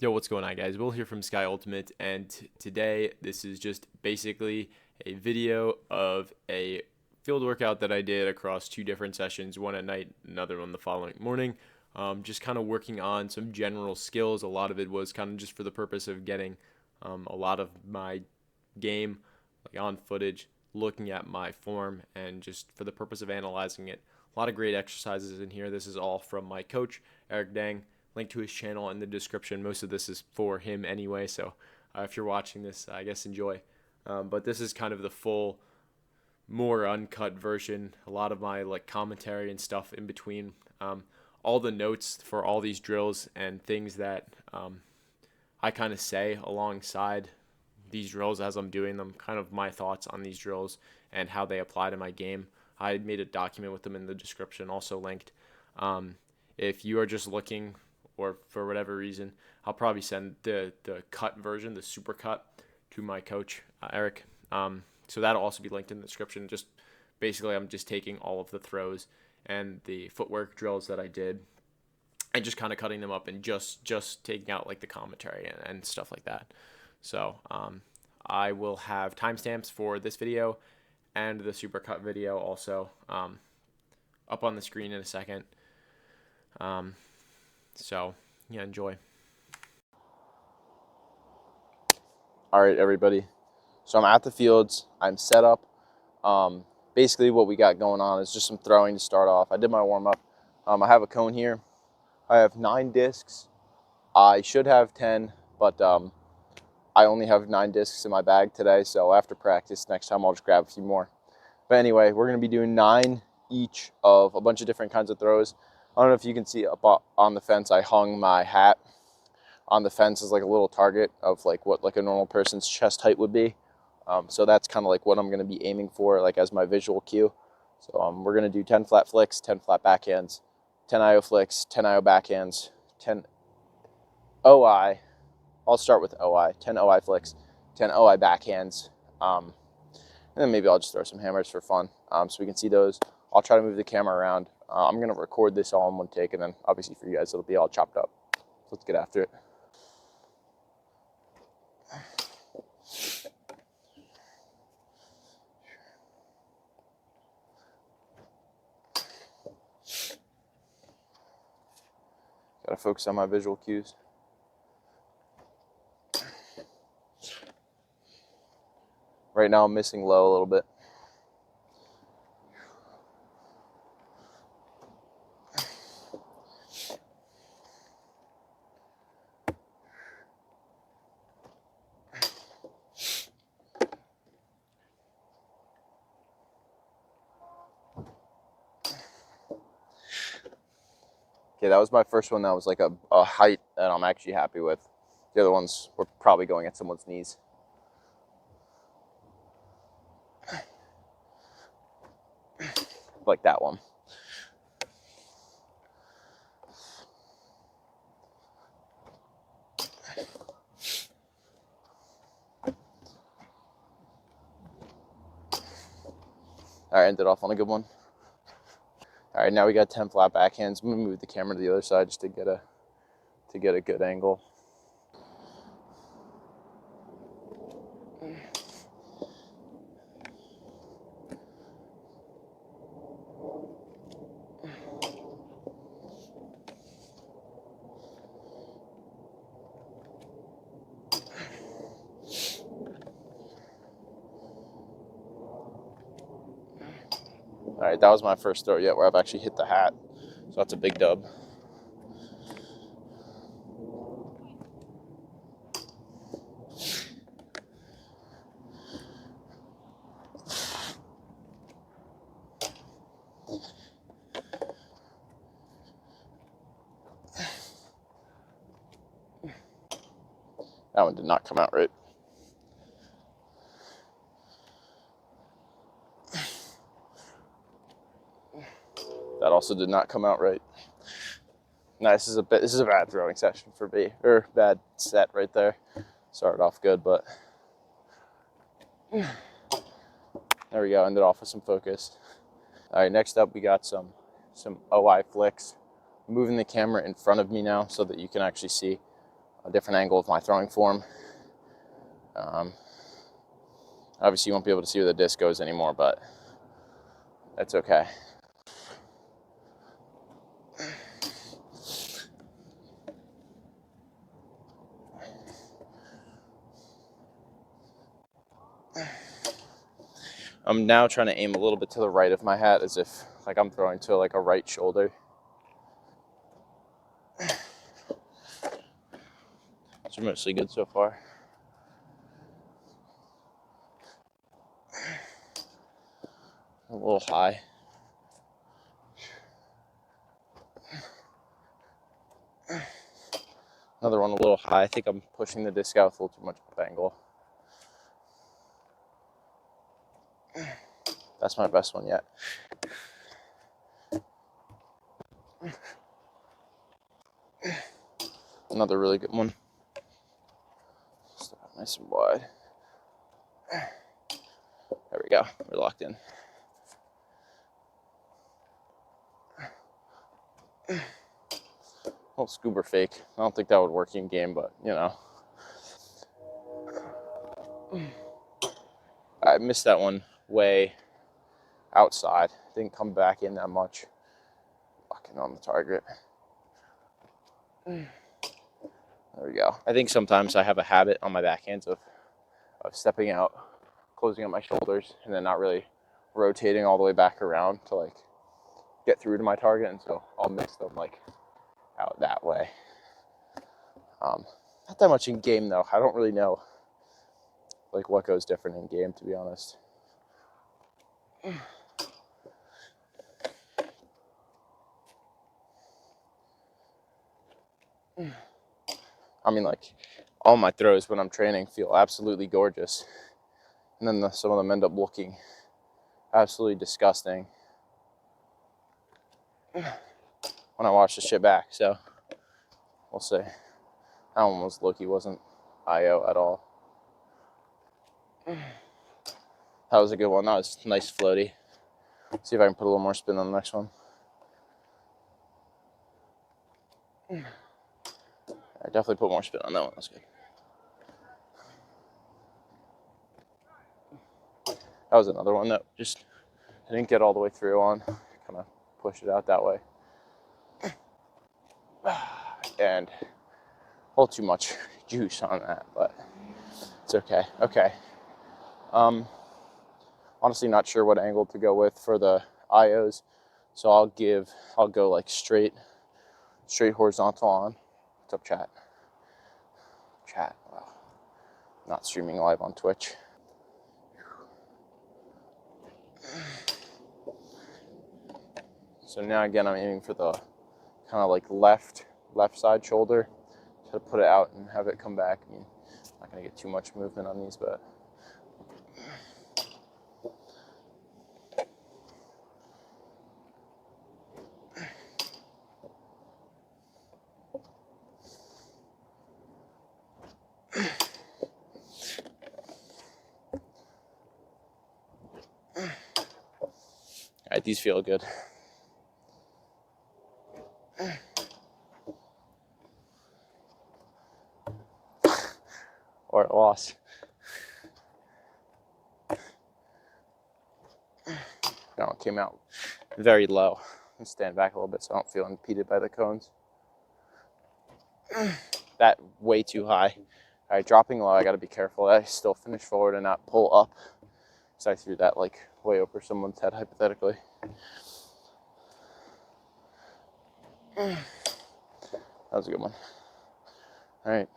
Yo, what's going on, guys? Will here from Sky Ultimate, and today this is just basically a video of a field workout that I did across two different sessions, one at night, another one the following morning. Just kind of working on some general skills. A lot of it was kind of just for the purpose of getting a lot of my game like on footage, looking at my form, and just for the purpose of analyzing it. A lot of great exercises in here. This is all from my coach, Eric Dang. Link to his channel in the description. Most of this is for him anyway, so if you're watching this, I guess enjoy. But this is kind of the full, more uncut version. A lot of my like commentary and stuff in between. All the notes for all these drills and things that I kind of say alongside these drills as I'm doing them, kind of my thoughts on these drills and how they apply to my game. I made a document with them in the description, also linked. If you are just looking, or for whatever reason, I'll probably send the cut version, the super cut, to my coach, Eric. So that'll also be linked in the description. Just basically, I'm just taking all of the throws and the footwork drills that I did and just kind of cutting them up and just taking out like the commentary and stuff like that. So I will have timestamps for this video and the supercut video also up on the screen in a second. So yeah, enjoy. All right, everybody. So I'm at the fields. I'm set up. Basically, what we got going on is just some throwing to start off. I did my warm up. I have a cone here. I have 9 discs. I should have 10, but I only have 9 discs in my bag today. So after practice, next time I'll just grab a few more. But anyway, we're going to be doing 9 each of a bunch of different kinds of throws. I don't know if you can see up on the fence, I hung my hat on the fence as like a little target of like what like a normal person's chest height would be. So that's kind of like what I'm going to be aiming for, like as my visual cue. So we're going to do 10 flat flicks, 10 flat backhands, 10 IO flicks, 10 IO backhands, 10 OI. I'll start with OI, 10 OI flicks, 10 OI backhands. And then maybe I'll just throw some hammers for fun so we can see those. I'll try to move the camera around. I'm going to record this all in one take, and then obviously for you guys, it'll be all chopped up. So let's get after it. Got to focus on my visual cues. Right now I'm missing low a little bit. Okay, that was my first one. That was like a height that I'm actually happy with. The other ones were probably going at someone's knees. Like that one. All right, ended off on a good one. All right, now we got 10 flat backhands. I'm gonna move the camera to the other side just to get a good angle. All right, that was my first throw yet where I've actually hit the hat. So that's a big dub. That one did not come out right. That also did not come out right. No, this is a bad throwing session for me, or bad set right there. Started off good, but there we go. Ended off with some focus. All right, next up we got some OI flicks. I'm moving the camera in front of me now so that you can actually see. a different angle of my throwing form. Obviously, you won't be able to see where the disc goes anymore, but that's okay. I'm now trying to aim a little bit to the right of my hat, as if like I'm throwing to like a right shoulder. These are mostly good so far. A little high. Another one a little high. I think I'm pushing the disc out with a little too much up angle. That's my best one yet. Another really good one. Start nice and wide. There we go. We're locked in. Little scuba fake. I don't think that would work in game, but you know. I missed that one way outside. Didn't come back in that much. Locking on the target. There we go. I think sometimes I have a habit on my backhands of stepping out, closing up my shoulders, and then not really rotating all the way back around to like get through to my target, and so I'll mix them like out that way. Not that much in game though. I don't really know like what goes different in game, to be honest. I mean, like all my throws when I'm training feel absolutely gorgeous, and then some of them end up looking absolutely disgusting when I watch the shit back. So we'll see. That one was Loki, wasn't IO at all. That was a good one. That was nice floaty. See if I can put a little more spin on the next one. I definitely put more spin on that one. That's good. That was another one that just I didn't get all the way through on. Kind of pushed it out that way. And a little too much juice on that, but it's okay. Okay. Honestly, not sure what angle to go with for the IOs, so I'll go like straight horizontal on. What's up, chat? Wow. Not streaming live on Twitch. So now again, I'm aiming for the kind of like left side shoulder to put it out and have it come back. I mean, I'm not gonna get too much movement on these, but all right, these feel good. Or a loss. No, it came out very low. And stand back a little bit so I don't feel impeded by the cones. That way too high. All right, dropping low, I gotta be careful. I still finish forward and not pull up. So I threw that like way over someone's head, hypothetically. That was a good one. All right.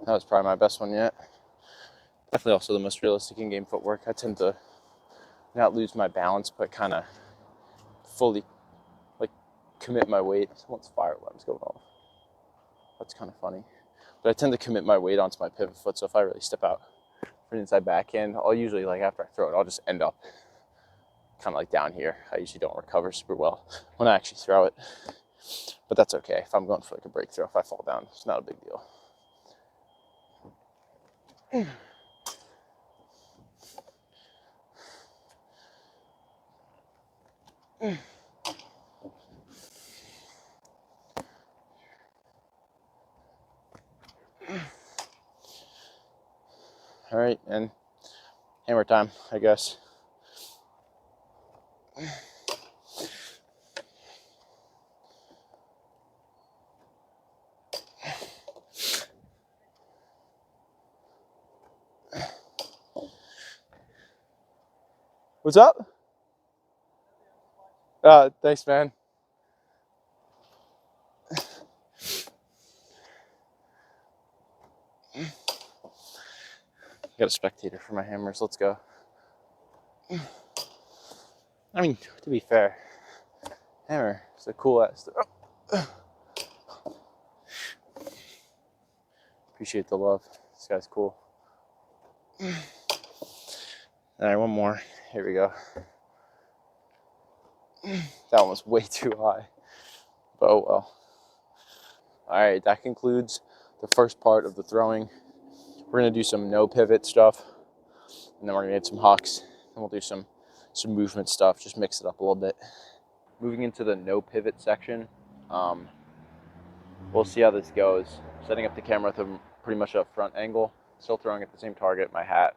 That was probably my best one yet. Definitely also the most realistic in-game footwork. I tend to not lose my balance, but kind of fully like commit my weight. Someone's fire alarm's going off. That's kind of funny. But I tend to commit my weight onto my pivot foot, so if I really step out for an inside backhand, I'll usually, like after I throw it, I'll just end up kind of like down here. I usually don't recover super well when I actually throw it. But that's okay. If I'm going for like a breakthrow, if I fall down, it's not a big deal. All right, and hammer time, I guess. What's up? Thanks, man. Got a spectator for my hammers. Let's go. I mean, to be fair, hammer is a cool ass. Appreciate the love. This guy's cool. All right, one more. Here we go. That one was way too high, but oh well. All right, that concludes the first part of the throwing. We're gonna do some no pivot stuff, and then we're gonna get some hucks, and we'll do some movement stuff. Just mix it up a little bit. Moving into the no pivot section, we'll see how this goes. Setting up the camera with a pretty much a front angle, still throwing at the same target, my hat.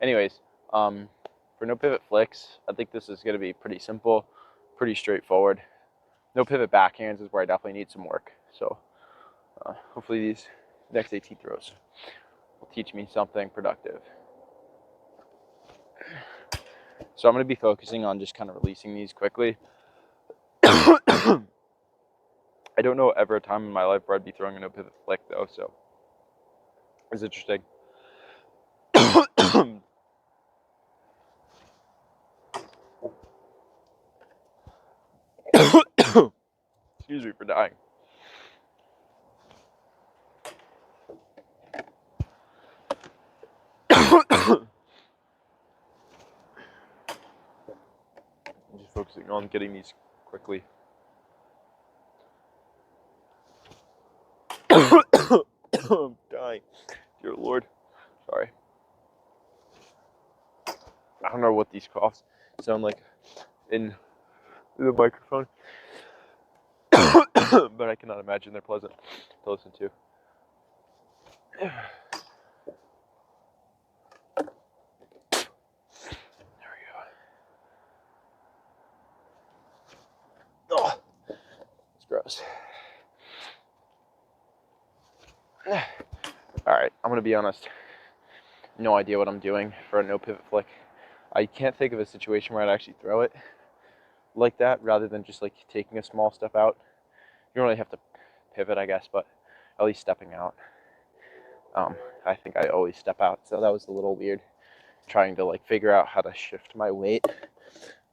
Anyways, for no pivot flicks, I think this is gonna be pretty simple, pretty straightforward. No pivot backhands is where I definitely need some work. So hopefully these next AT throws will teach me something productive. So I'm going to be focusing on just kind of releasing these quickly. I don't know ever a time in my life where I'd be throwing a no pivot flick though, so it's interesting. Excuse me for dying. I'm just focusing on getting these quickly. I'm dying. Dear Lord. Sorry. I don't know what these coughs sound like in the microphone, but I cannot imagine they're pleasant to listen to. There we go. Oh, it's gross. All right, I'm gonna be honest. No idea what I'm doing for a no pivot flick. I can't think of a situation where I'd actually throw it like that rather than just like taking a small step out. You don't really have to pivot, I guess, but at least stepping out. I think I always step out, so that was a little weird. Trying to like figure out how to shift my weight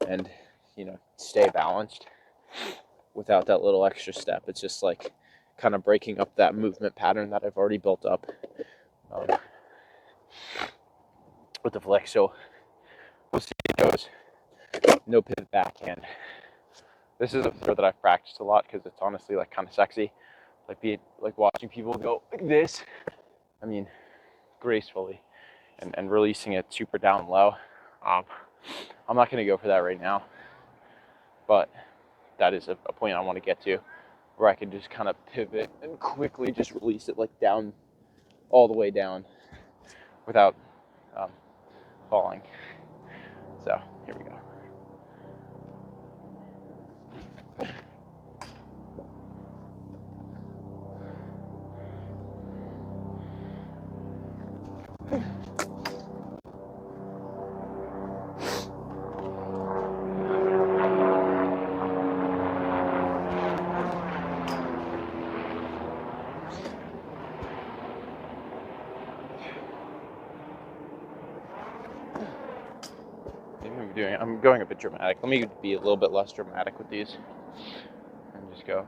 and, you know, stay balanced without that little extra step. It's just like kind of breaking up that movement pattern that I've already built up with the flick. So we'll see how it goes. No pivot backhand. This is a throw that I've practiced a lot because it's honestly like kind of sexy. Like watching people go like this. I mean, gracefully and releasing it super down low. I'm not going to go for that right now, but that is a point I want to get to where I can just kind of pivot and quickly just release it like down, all the way down without falling. So here we go. I'm going a bit dramatic. Let me be a little bit less dramatic with these and just go.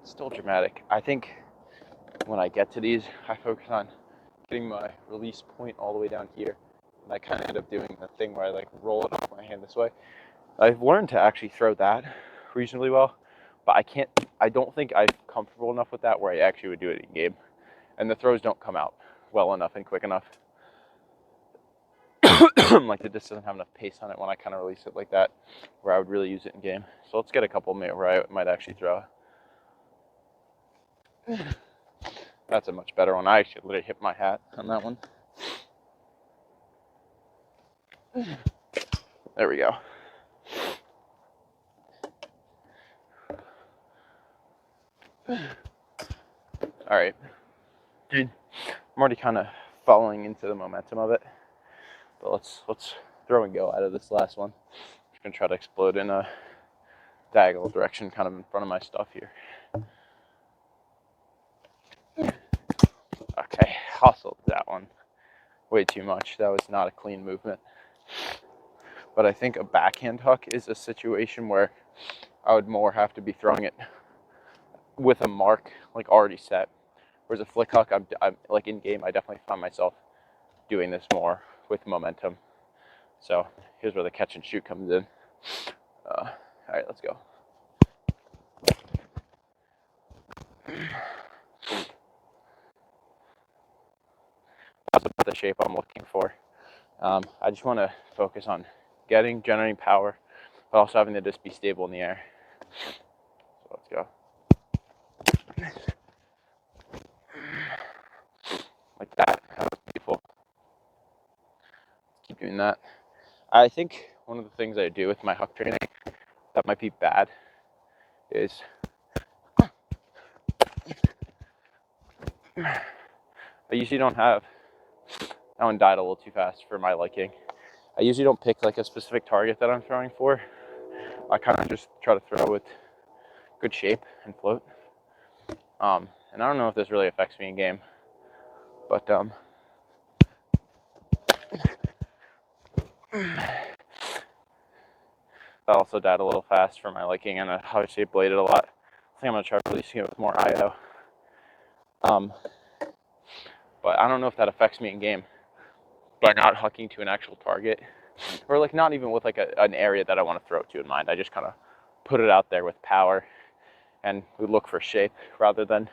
Still dramatic. I think when I get to these, I focus on getting my release point all the way down here. And I kind of end up doing the thing where I like roll it off my hand this way. I've learned to actually throw that reasonably well, but I don't think I'm comfortable enough with that where I actually would do it in game. And the throws don't come out well enough and quick enough. Like it just doesn't have enough pace on it when I kind of release it like that, where I would really use it in game. So let's get a couple where I might actually throw. That's a much better one. I actually literally hit my hat on that one. There we go. All right, dude. I'm already kind of following into the momentum of it, but let's throw and go out of this last one. I'm just gonna try to explode in a diagonal direction, kind of in front of my stuff here. Okay, hustled that one way too much. That was not a clean movement. But I think a backhand hook is a situation where I would more have to be throwing it with a mark like already set. Whereas a flick hook, I'm like in game, I definitely find myself doing this more with momentum. So here's where the catch and shoot comes in. All right, let's go. That's about the shape I'm looking for. I just want to focus on generating power, but also having to just be stable in the air. So let's go. Like that. That was beautiful. Keep doing that. I think one of the things I do with my huck training that might be bad is I usually don't have, that one died a little too fast for my liking. I usually don't pick like a specific target that I'm throwing for. I kind of just try to throw with good shape and float. And I don't know if this really affects me in game, but that also died a little fast for my liking, and I obviously bladed a lot. I think I'm gonna try releasing it with more IO. But I don't know if that affects me in game by not hucking to an actual target, or like not even with like an area that I want to throw it to in mind. I just kind of put it out there with power, and we look for shape rather than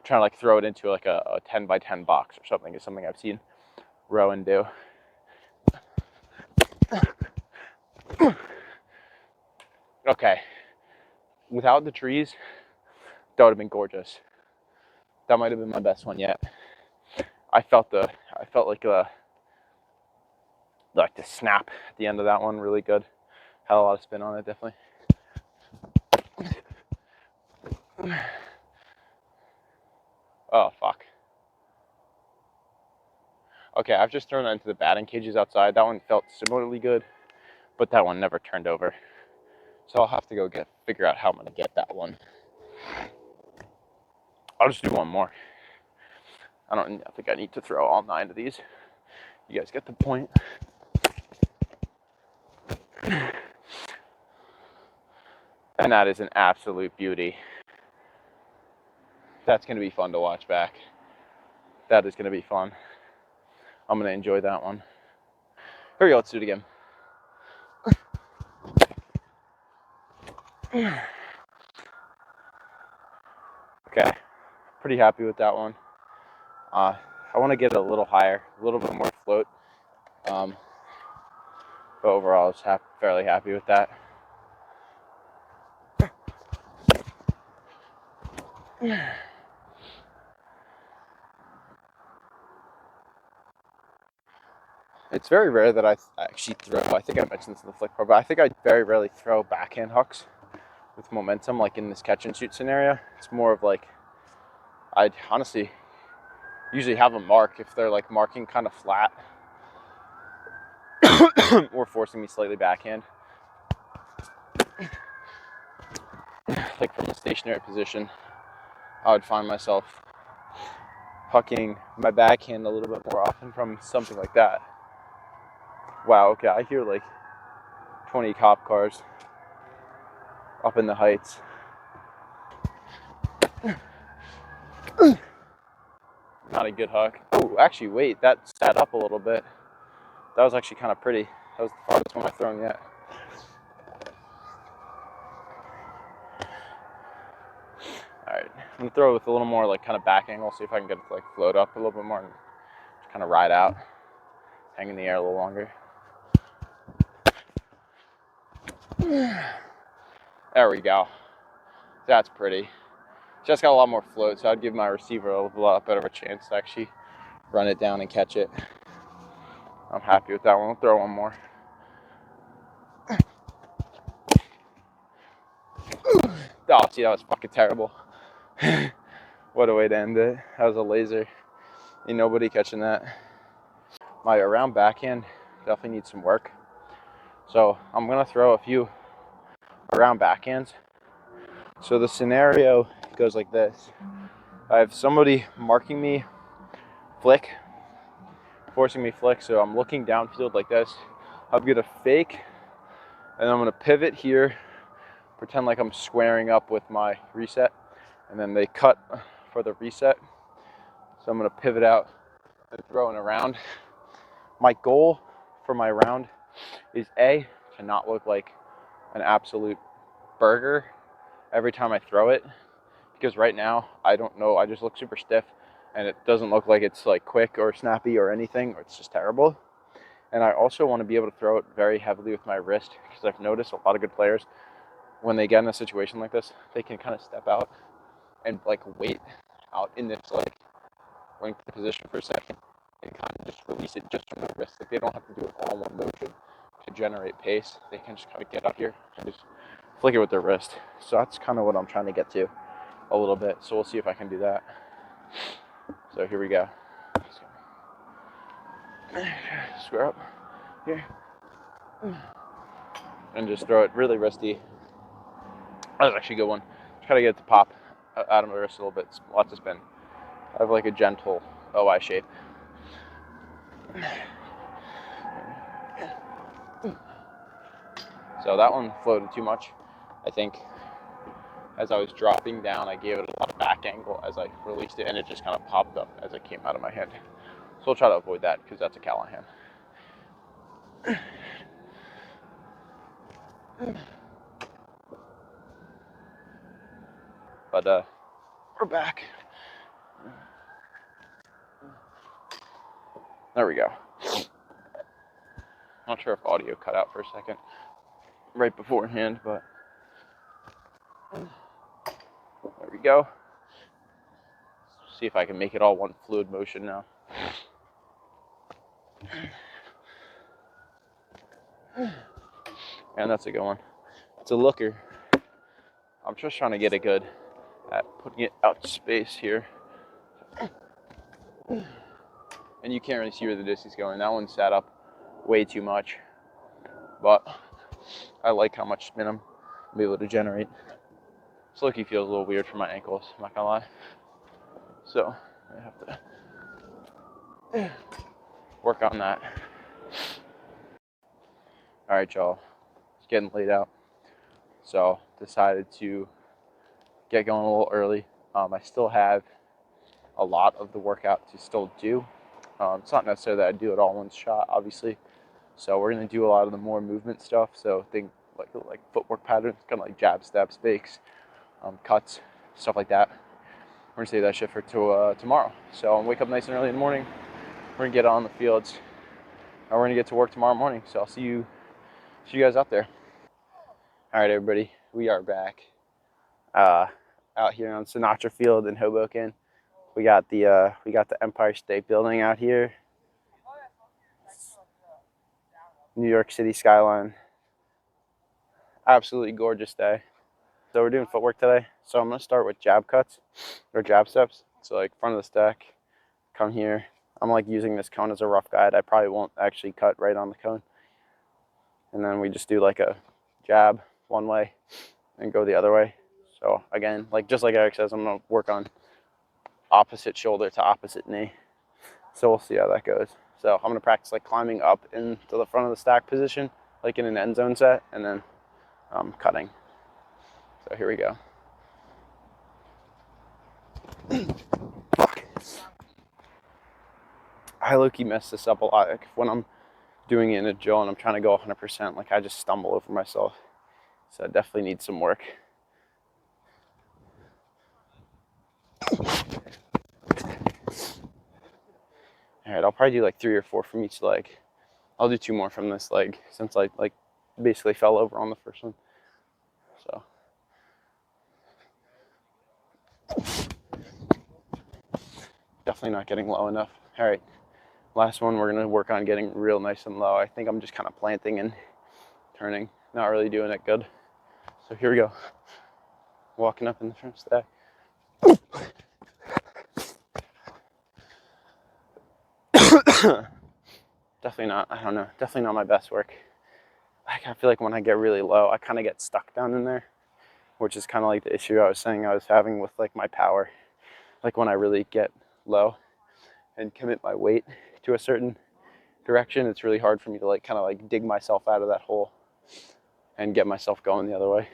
trying to like throw it into like a 10 by 10 box or something. Is something I've seen Rowan do. Okay, without the trees, that would have been gorgeous. That might have been my best one yet. I felt like the snap at the end of that one really good. Had a lot of spin on it, definitely. Oh fuck. Okay, I've just thrown that into the batting cages outside. That one felt similarly good, but that one never turned over. So I'll have to go figure out how I'm gonna get that one. I'll just do one more. I think I need to throw all 9 of these. You guys get the point. And that is an absolute beauty. That's gonna be fun to watch back. That is gonna be fun. I'm gonna enjoy that one. Here we go, let's do it again. Okay, pretty happy with that one. I want to get it a little higher, a little bit more float. But overall, I was fairly happy with that. It's very rare that I actually throw, I think I mentioned this in the flick part, but I think I very rarely throw backhand hucks with momentum, like in this catch and shoot scenario. It's more of like, I'd honestly usually have a mark if they're like marking kind of flat or forcing me slightly backhand. Like from a stationary position, I would find myself hucking my backhand a little bit more often from something like that. Wow, okay, I hear like 20 cop cars up in the heights. Not a good huck. Oh, actually, wait, that sat up a little bit. That was actually kind of pretty. That was the farthest one I've thrown yet. All right, I'm gonna throw it with a little more like kind of back angle, see if I can get it to like float up a little bit more and just kind of ride out, hang in the air a little longer. There we go. That's pretty. Just got a lot more float, so I'd give my receiver a lot better of a chance to actually run it down and catch it. I'm happy with that one. We'll throw one more. Oh, see, that was fucking terrible. What a way to end it. That was a laser. Ain't nobody catching that. My around backhand definitely needs some work. So I'm gonna throw a few around backhands. So the scenario goes like this. I have somebody marking me flick, forcing me flick, so I'm looking downfield like this. I'm gonna fake, and I'm gonna pivot here, pretend like I'm squaring up with my reset, and then they cut for the reset. So I'm gonna pivot out and throw it around. My goal for my round is A, to not look like an absolute burger every time I throw it, because right now I don't know, I just look super stiff and it doesn't look like it's like quick or snappy or anything, or it's just terrible. And I also want to be able to throw it very heavily with my wrist, because I've noticed a lot of good players, when they get in a situation like this, they can kind of step out and like wait out in this like length position for a second and kind of just release it just from the wrist. Like they don't have to do it all in one motion to generate pace. They can just kind of get up here and just flick it with their wrist. So that's kind of what I'm trying to get to a little bit. So we'll see if I can do that. So here we go. Square up here and just throw it really wristy. That was actually a good one. Just gotta get it to pop out of my wrist a little bit. Lots of spin. I have like a gentle OI shape. So that one floated too much. I think as I was dropping down, I gave it a lot of back angle as I released it, and it just kind of popped up as it came out of my hand. So we'll try to avoid that because that's a Callahan. But we're back. There we go. Not sure if audio cut out for a second right beforehand, but there we go. See if I can make it all one fluid motion now. And that's a good one. It's a looker. I'm just trying to get it good at putting it out to space here. And you can't really see where the disc is going. That one sat up way too much. But I like how much spin I'm able to generate. Slicky feels a little weird for my ankles, I'm not gonna lie. So I have to work on that. All right, y'all. It's getting late out. So decided to get going a little early. I still have a lot of the workout to still do. It's not necessarily that I do it all in one shot, obviously. So we're gonna do a lot of the more movement stuff. So think like footwork patterns, kind of like jab, steps, fakes, cuts, stuff like that. We're gonna save that shit for tomorrow. So I'll wake up nice and early in the morning. We're gonna get on the fields, and we're gonna get to work tomorrow morning. So I'll see you guys out there. All right, everybody, we are back out here on Sinatra Field in Hoboken. We got the Empire State Building out here. New York City skyline. Absolutely gorgeous day. So we're doing footwork today. So I'm gonna start with jab cuts or jab steps. So like front of the stack, come here. I'm like using this cone as a rough guide. I probably won't actually cut right on the cone. And then we just do like a jab one way and go the other way. So again, like just like Eric says, I'm gonna work on opposite shoulder to opposite knee. So we'll see how that goes. So I'm going to practice like climbing up into the front of the stack position, like in an end zone set, and then cutting. So here we go. Fuck. I low-key mess this up a lot. Like when I'm doing it in a drill and I'm trying to go 100%, like I just stumble over myself. So I definitely need some work. All right, I'll probably do like 3 or 4 from each leg. I'll do 2 more from this leg since I like basically fell over on the first one. So definitely not getting low enough. All right, last one, we're gonna work on getting real nice and low. I think I'm just kind of planting and turning, not really doing it good. So here we go. Walking up in the front stack. Definitely not, I don't know, definitely not my best work. I feel like when I get really low, I kind of get stuck down in there, which is kind of like the issue I was saying I was having with like my power. Like when I really get low and commit my weight to a certain direction, it's really hard for me to like kind of like dig myself out of that hole and get myself going the other way.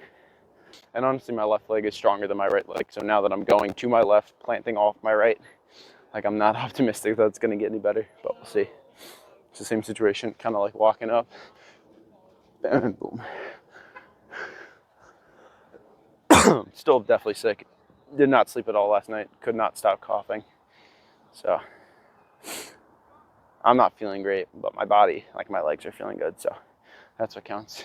And honestly, my left leg is stronger than my right leg. So now that I'm going to my left, planting off my right, like I'm not optimistic that it's going to get any better, but we'll see. It's the same situation, kind of like walking up, bam, and boom. Still definitely sick. Did not sleep at all last night. Could not stop coughing. So I'm not feeling great, but my body, like my legs are feeling good. So that's what counts.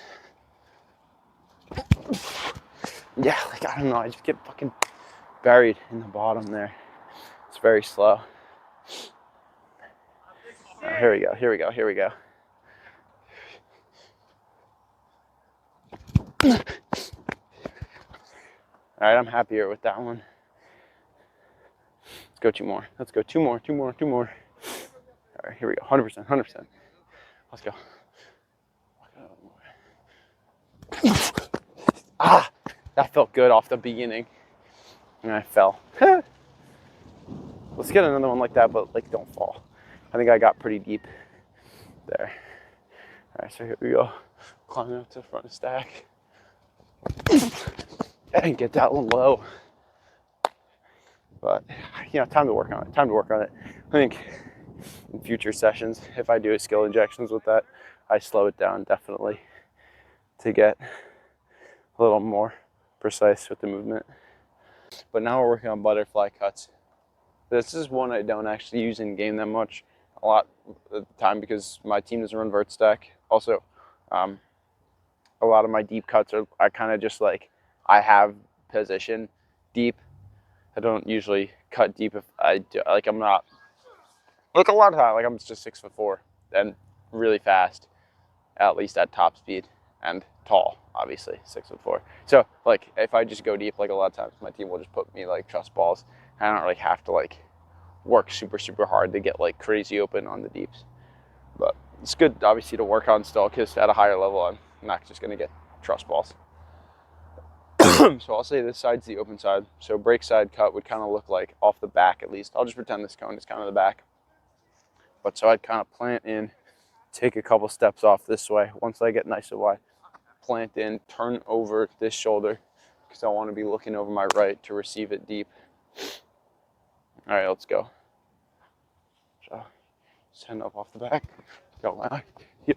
Yeah, like I don't know. I just get fucking buried in the bottom there. It's very slow. Here we go. Here we go. Here we go. All right, I'm happier with that one. Let's go 2 more. Let's go 2 more, 2 more, 2 more. All right, here we go. 100%, 100%. Let's go. Ah, that felt good off the beginning. And I fell. Let's get another one like that, but like don't fall. I think I got pretty deep there. All right, so here we go. Climbing up to the front of the stack. And get that one low. But, you know, time to work on it. Time to work on it. I think in future sessions, if I do skill injections with that, I slow it down definitely to get a little more precise with the movement. But now we're working on butterfly cuts. This is one I don't actually use in game that much, a lot of the time, because my team doesn't run vert stack. Also, a lot of my deep cuts are, I kind of just like, I have position deep. I don't usually cut deep if I do, like I'm not, like a lot of time, like I'm just 6'4" and really fast, at least at top speed, and tall, obviously, 6'4". So like if I just go deep, like a lot of times my team will just put me like trust balls. I don't really have to like work super hard to get like crazy open on the deeps. But it's good obviously to work on still, because at a higher level I'm not just gonna get trust balls. So I'll say this side's the open side. So break side cut would kind of look like off the back at least. I'll just pretend this cone is kind of the back. But so I'd kind of plant in, take a couple steps off this way. Once I get nice and wide, plant in, turn over this shoulder, because I want to be looking over my right to receive it deep. All right, let's go. So send up off the back. Go here.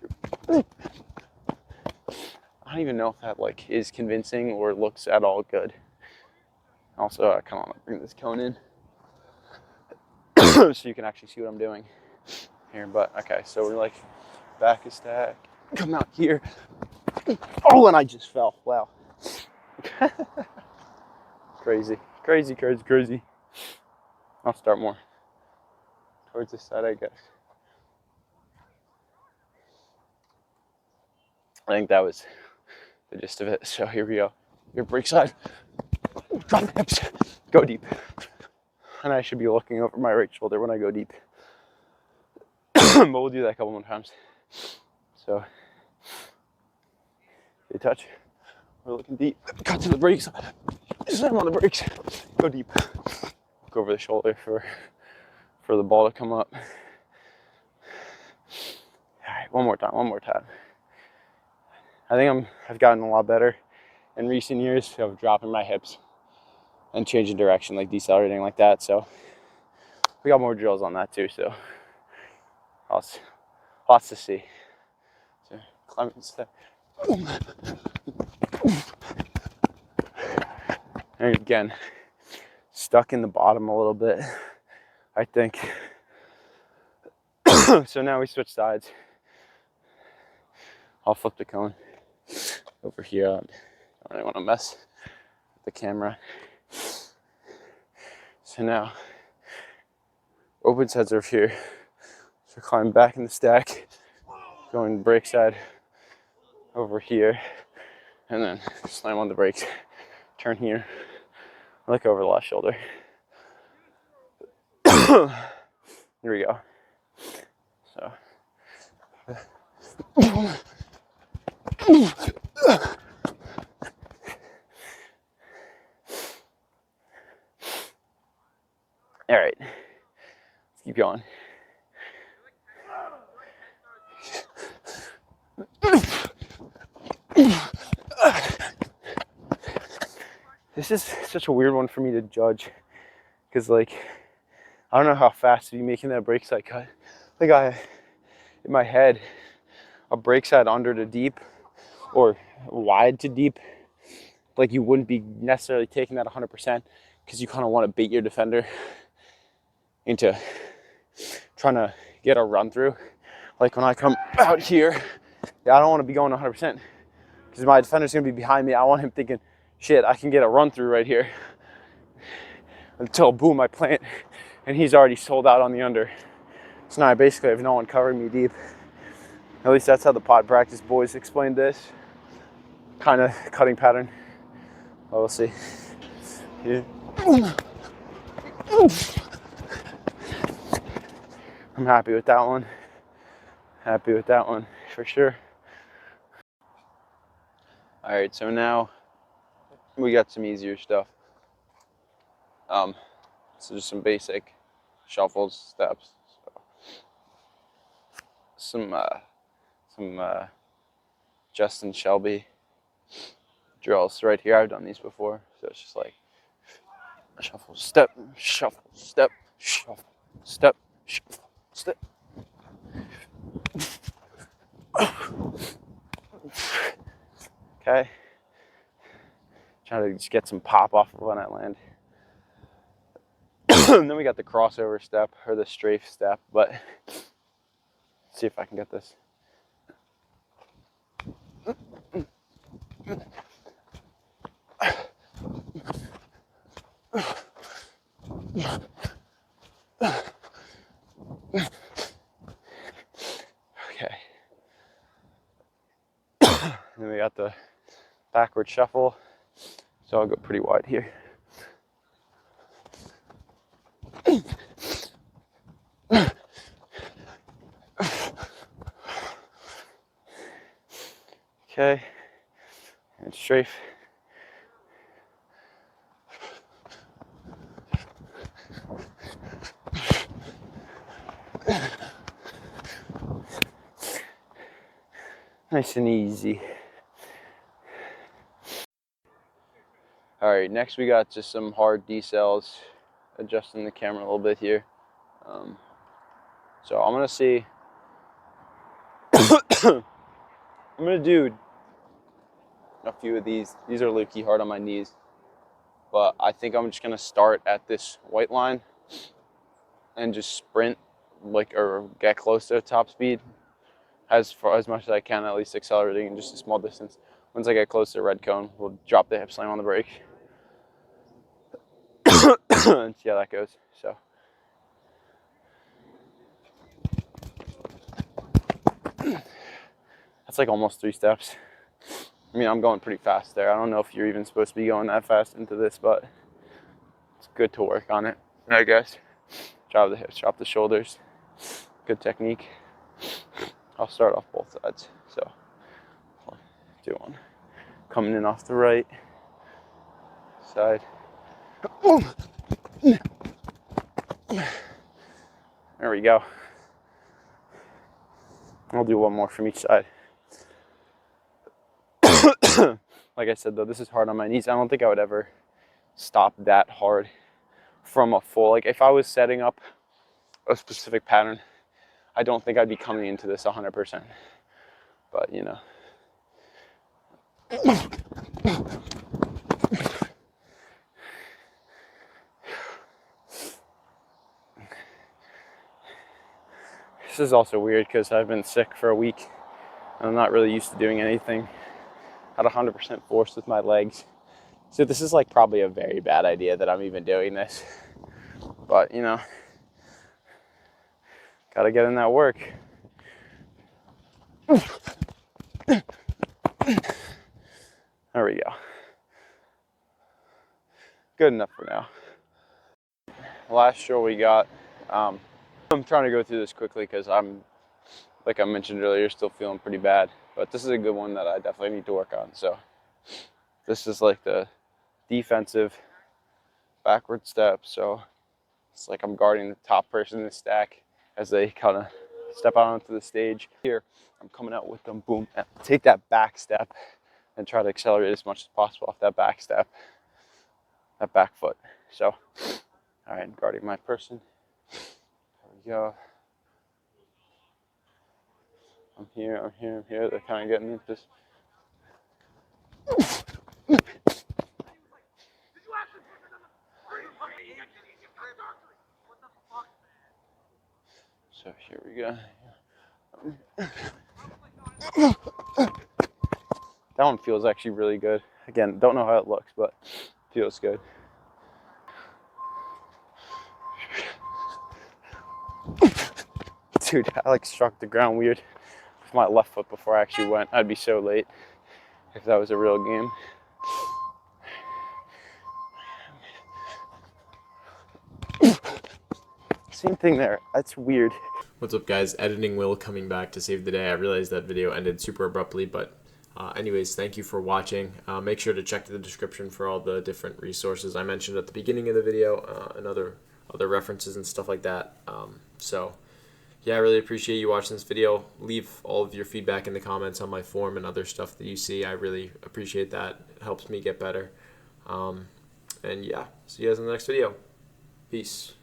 I don't even know if that like is convincing or looks at all good. Also, I kind of want to bring this cone in so you can actually see what I'm doing here. But okay, so we're like back a stack, come out here. Oh, and I just fell. Wow. Crazy. I'll start more towards this side, I guess. I think that was the gist of it. So here we go. Your break side. Drop the hips. Go deep. And I should be looking over my right shoulder when I go deep. But we'll do that a couple more times. So, good touch. We're looking deep. Cut to the brakes. Slam on the brakes. Go deep. Look over the shoulder for the ball to come up. right, one more time. I think I've gotten a lot better in recent years of dropping my hips and changing direction, like decelerating like that. So we got more drills on that too. So lots to see. So climbing step. And again, stuck in the bottom a little bit, I think. So now we switch sides. I'll flip the cone over here. I don't really want to mess with the camera. So now, open sides over here. So climb back in the stack, going brake side over here, and then slam on the brakes, turn here, look over the left shoulder. Here we go. So. All right, let's keep going. This is such a weird one for me to judge, because like, I don't know how fast to be making that brake side cut. Like in my head, a brake side under to deep or wide to deep, like you wouldn't be necessarily taking that 100% because you kind of want to bait your defender into trying to get a run through. Like when I come out here, I don't want to be going 100% because my defender's going to be behind me. I want him thinking, shit, I can get a run through right here, until boom, I plant and he's already sold out on the under. So now I basically have no one covering me deep. At least that's how the pod practice boys explained this kind of cutting pattern. Well, we'll see. Yeah. I'm happy with that one. Happy with that one for sure. All right, so now we got some easier stuff. So just some basic shuffles, steps. So some Justin Shelby drills right here. I've done these before, so it's just like shuffle, step, shuffle, step, shuffle, step, shuffle, step. Okay. Trying to just get some pop off of when I land. And then we got the crossover step or the strafe step, but let's see if I can get this. Okay. And then we got the backward shuffle. So I'll go pretty wide here. Okay. And strafe. Nice and easy. All right, next we got just some hard decels, adjusting the camera a little bit here. So I'm gonna see, I'm gonna do a few of these. These are low-key hard on my knees, but I think I'm just gonna start at this white line and just sprint, like, or get close to top speed as much as I can, at least accelerating in just a small distance. Once I get close to the red cone, we'll drop the hip slam on the brake and see how that goes. So. That's like almost 3 steps. I mean, I'm going pretty fast there. I don't know if you're even supposed to be going that fast into this, but it's good to work on it, I guess. Drop the hips, drop the shoulders. Good technique. I'll start off both sides. So, I'll do one. Coming in off the right side. There we go. I'll do one more from each side. Like I said, though, this is hard on my knees. I don't think I would ever stop that hard from a full. Like, if I was setting up a specific pattern, I don't think I'd be coming into this 100%. But, you know. This is also weird because I've been sick for a week and I'm not really used to doing anything at 100% force with my legs. So this is like probably a very bad idea that I'm even doing this. But, you know, gotta get in that work. There we go. Good enough for now. Last show we got, I'm trying to go through this quickly because I'm, like I mentioned earlier, still feeling pretty bad. But this is a good one that I definitely need to work on. So this is like the defensive backward step. So it's like I'm guarding the top person in the stack as they kind of step out onto the stage. Here, I'm coming out with them, boom, and take that back step and try to accelerate as much as possible off that back step, that back foot. So, all right, guarding my person. There we go. I'm here, I'm here, I'm here. They're kind of getting into this. So here we go. That one feels actually really good. Again, don't know how it looks, but feels good. Dude, I like struck the ground weird with my left foot before I actually went. I'd be so late if that was a real game. Same thing there. That's weird. What's up, guys? Editing Will coming back to save the day. I realized that video ended super abruptly, but anyways, thank you for watching. Make sure to check the description for all the different resources I mentioned at the beginning of the video and other references and stuff like that. So yeah, I really appreciate you watching this video. Leave all of your feedback in the comments on my form and other stuff that you see. I really appreciate that. It helps me get better. And yeah, see you guys in the next video. Peace.